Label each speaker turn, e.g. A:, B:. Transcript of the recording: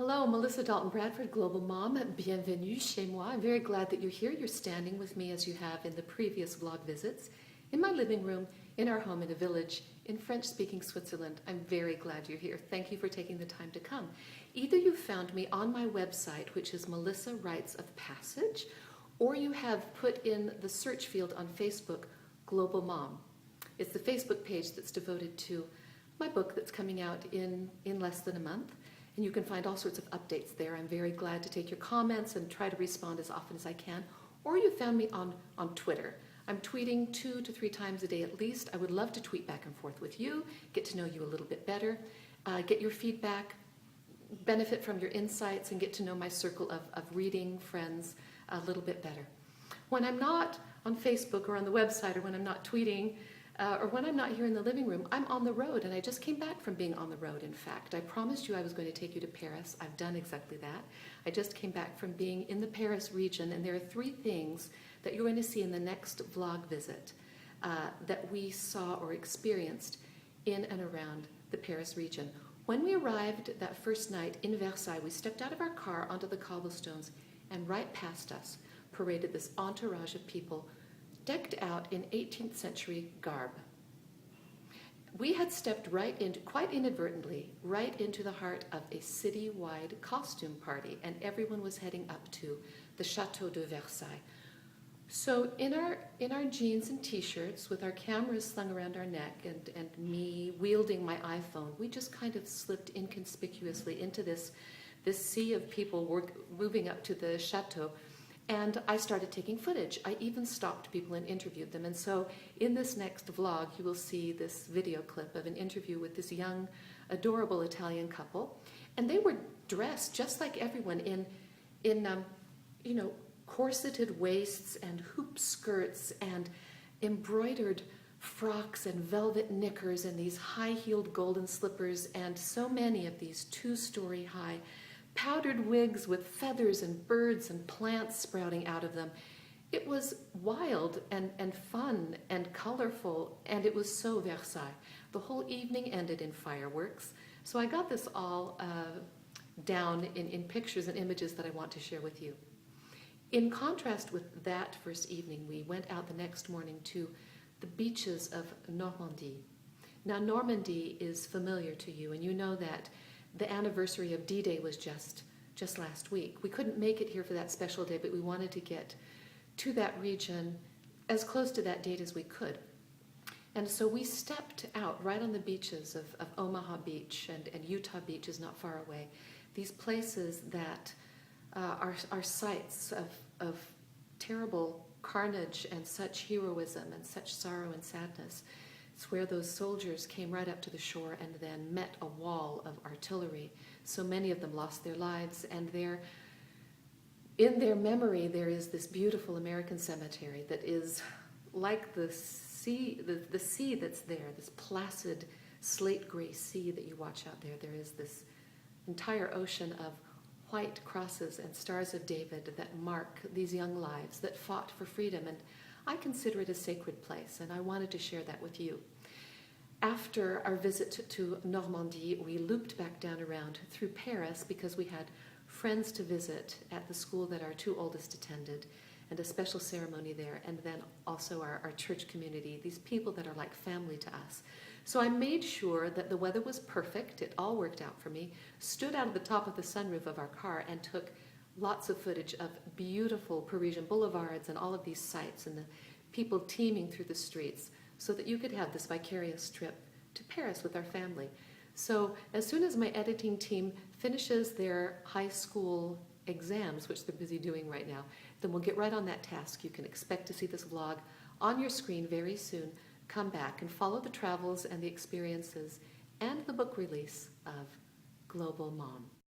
A: Hello, Melissa Dalton-Bradford, Global Mom. Bienvenue chez moi. I'm very glad that you're here. You're standing with me as you have in the previous vlog visits in my living room, in our home in a village in French-speaking Switzerland. I'm very glad you're here. Thank you for taking the time to come. Either you found me on my website, which is Melissa Rites of Passage, or you have put in the search field on Facebook, Global Mom. It's the Facebook page that's devoted to my book that's coming out in less than a month. And you can find all sorts of updates there. I'm very glad to take your comments and try to respond as often as I can. Or you found me on Twitter. I'm tweeting 2 to 3 times a day at least. I would love to tweet back and forth with you, get to know you a little bit better, get your feedback, benefit from your insights, and get to know my circle of reading friends a little bit better. When I'm not on Facebook or on the website, or when I'm not tweeting, or when I'm not here in the living room, I'm on the road, and I just came back from being on the road, in fact. I promised you I was going to take you to Paris. I've done exactly that. I just came back from being in the Paris region, and there are 3 things that you're going to see in the next vlog visit that we saw or experienced in and around the Paris region. When we arrived that first night in Versailles, we stepped out of our car onto the cobblestones, and right past us paraded this entourage of people decked out in 18th century garb. We had stepped right into, quite inadvertently, right into the heart of a city-wide costume party, and everyone was heading up to the Chateau de Versailles. So in our jeans and t-shirts, with our cameras slung around our neck and me wielding my iPhone, we just kind of slipped inconspicuously into this sea of people moving up to the chateau. And I started taking footage. I even stopped people and interviewed them. And so in this next vlog, you will see this video clip of an interview with this young, adorable Italian couple. And they were dressed just like everyone in corseted waists and hoop skirts and embroidered frocks and velvet knickers and these high-heeled golden slippers and so many of these 2-story high powdered wigs with feathers and birds and plants sprouting out of them. It was wild and fun and colorful, and it was so Versailles. The whole evening ended in fireworks. So I got this all down in pictures and images that I want to share with you. In contrast with that first evening, we went out the next morning to the beaches of Normandy. Now, Normandy is familiar to you, and you know that the anniversary of D-Day was just last week. We couldn't make it here for that special day, but we wanted to get to that region as close to that date as we could. And so we stepped out right on the beaches of Omaha Beach, and Utah Beach is not far away. These places that are sites of terrible carnage and such heroism and such sorrow and sadness. It's where those soldiers came right up to the shore and then met a wall of artillery. So many of them lost their lives, and in their memory there is this beautiful American cemetery that is like the sea that's there, this placid slate gray sea that you watch out there. There is this entire ocean of white crosses and stars of David that mark these young lives that fought for freedom, and I consider it a sacred place, and I wanted to share that with you. After our visit to Normandy, we looped back down around through Paris because we had friends to visit at the school that our 2 oldest attended, and a special ceremony there, and then also our church community, these people that are like family to us. So I made sure that the weather was perfect, it all worked out for me, stood out at the top of the sunroof of our car and took lots of footage of beautiful Parisian boulevards and all of these sights and the people teeming through the streets, so that you could have this vicarious trip to Paris with our family. So as soon as my editing team finishes their high school exams, which they're busy doing right now, then we'll get right on that task. You can expect to see this vlog on your screen very soon. Come back and follow the travels and the experiences and the book release of Global Mom.